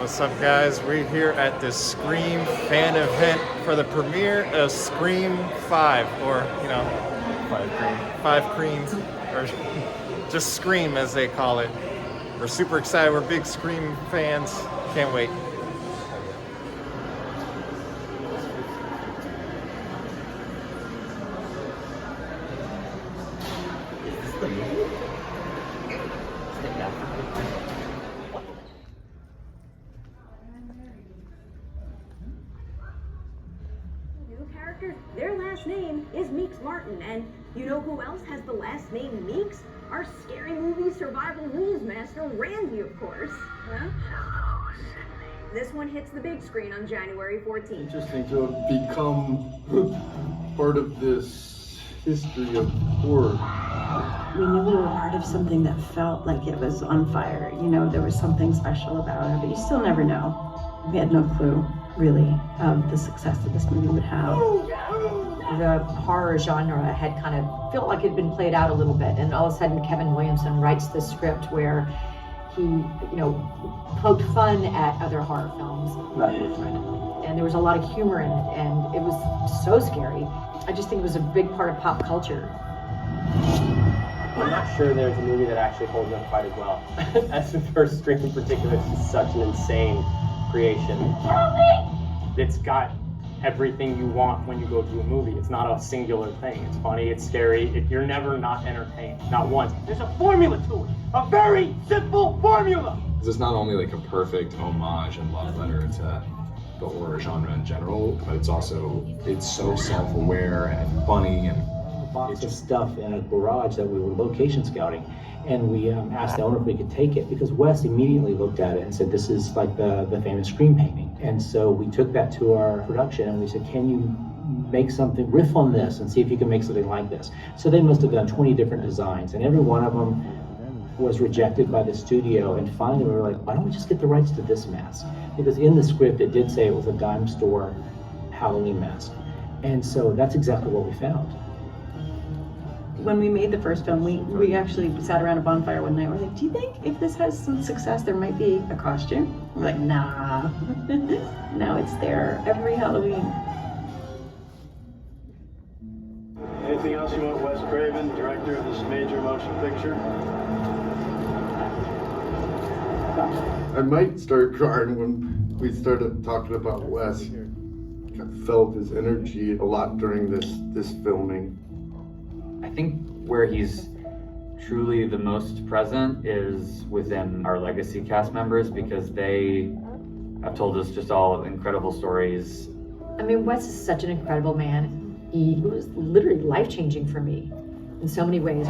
What's up, guys? We're here at the Scream fan event for the premiere of Scream 5, or, you know, Five Creams, or just Scream as they call it. We're super excited. We're big Scream fans. Can't wait. Their last name is Meeks Martin, and you know who else has the last name Meeks? Our scary movie survival rules master, Randy, of course. Huh? Hello, Sydney. This one hits the big screen on January 14th. Interesting to have become part of this history of horror. We knew we were part of something that felt like it was on fire. You know, there was something special about it, but you still never know. We had no clue, really, of the success that this movie would have. The horror genre had kind of felt like it had been played out a little bit, and all of a sudden Kevin Williamson writes this script where he, you know, poked fun at other horror films. And there was a lot of humor in it, and it was so scary. I just think it was a big part of pop culture. I'm not sure there's a movie that actually holds up quite as well as the first Scream in particular. It's just such an insane creation. It's got everything you want when you go to a movie. It's not a singular thing. It's funny, it's scary. You're never not entertained, not once. There's a formula to it, a very simple formula. This is not only like a perfect homage and love letter to the horror genre in general, but it's so self-aware and funny, and a box of stuff in a garage that we were location scouting, and we asked the owner if we could take it, because Wes immediately looked at it and said, this is like the famous Scream painting. And so we took that to our production and we said, can you make something, riff on this and see if you can make something like this. So they must have done 20 different designs, and every one of them was rejected by the studio, and finally we were like, why don't we just get the rights to this mask? Because in the script it did say it was a dime store Halloween mask. And so that's exactly what we found. When we made the first film, we actually sat around a bonfire one night. We're like, do you think if this has some success, there might be a costume? We're like, nah. Now it's there every Halloween. Anything else you want, Wes Craven, director of this major motion picture? I might start crying when we started talking about Wes. I felt his energy a lot during this filming. I think where he's truly the most present is within our legacy cast members, because they have told us just all incredible stories. I mean, Wes is such an incredible man. He was literally life-changing for me in so many ways.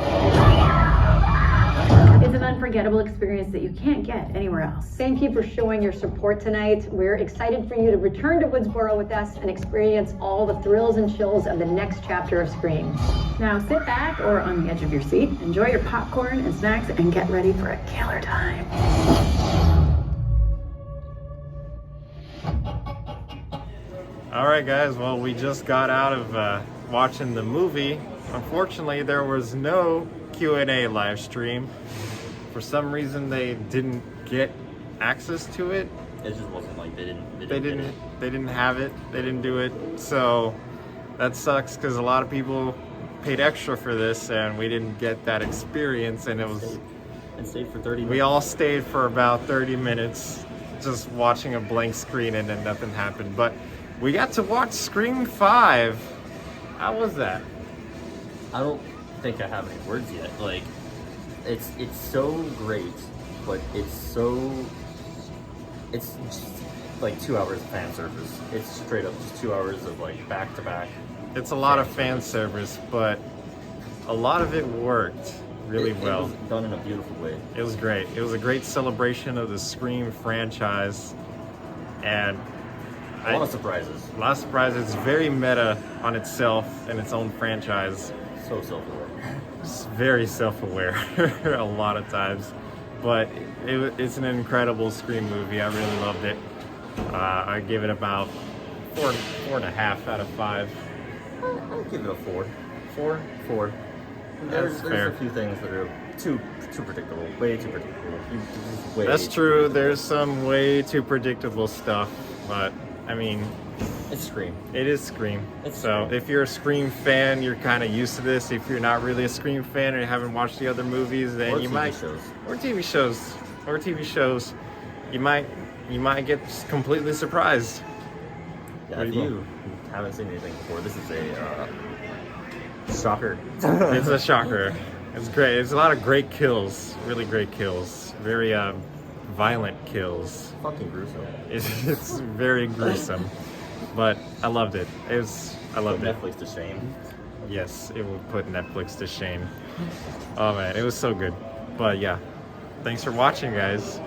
It's an unforgettable experience that you can't get anywhere else. Thank you for showing your support tonight. We're excited for you to return to Woodsboro with us and experience all the thrills and chills of the next chapter of Scream. Now sit back or on the edge of your seat, enjoy your popcorn and snacks, and get ready for a killer time. All right, guys. Well, we just got out of watching the movie. Unfortunately, there was no Q&A live stream. For some reason, they didn't get access to it. It just wasn't like they didn't have it. They didn't do it. So that sucks, because a lot of people paid extra for this and we didn't get that experience. And stayed for 30 minutes. We all stayed for about 30 minutes just watching a blank screen, and then nothing happened. But we got to watch Scream 5. How was that? I don't think I have any words yet. Like, it's so great, but it's just like 2 hours of fan service. It's straight up just 2 hours of like back to back. It's a lot of fan service, but a lot of it worked really well. It was done in a beautiful way. It was great. It was a great celebration of the Scream franchise, and a lot of surprises. A lot of surprises. It's very meta on itself and its own franchise. So self-aware. It's very self-aware a lot of times, but it's an incredible Scream movie. I really loved it. I give it about 4.5 out of 5. I'll give it a 4. 4? There's fair. a few things that are too predictable. Way too predictable. Way That's too true. predictable. There's some way too predictable stuff, but I mean, It's Scream. it is Scream. It's So Scream. if you're a Scream fan, you're kind of used to this. If you're not really a Scream fan or you haven't watched the other movies, then Or you TV might shows. or TV shows, you might get completely surprised. Yeah, if you haven't seen anything before, this is a shocker. It's a shocker. It's great. It's a lot of great kills. Really great kills. Very violent kills. Fucking gruesome. It's very gruesome, but I loved it. I loved it. Netflix to shame. Yes, it will put Netflix to shame. Oh man, it was so good. But yeah, thanks for watching, guys.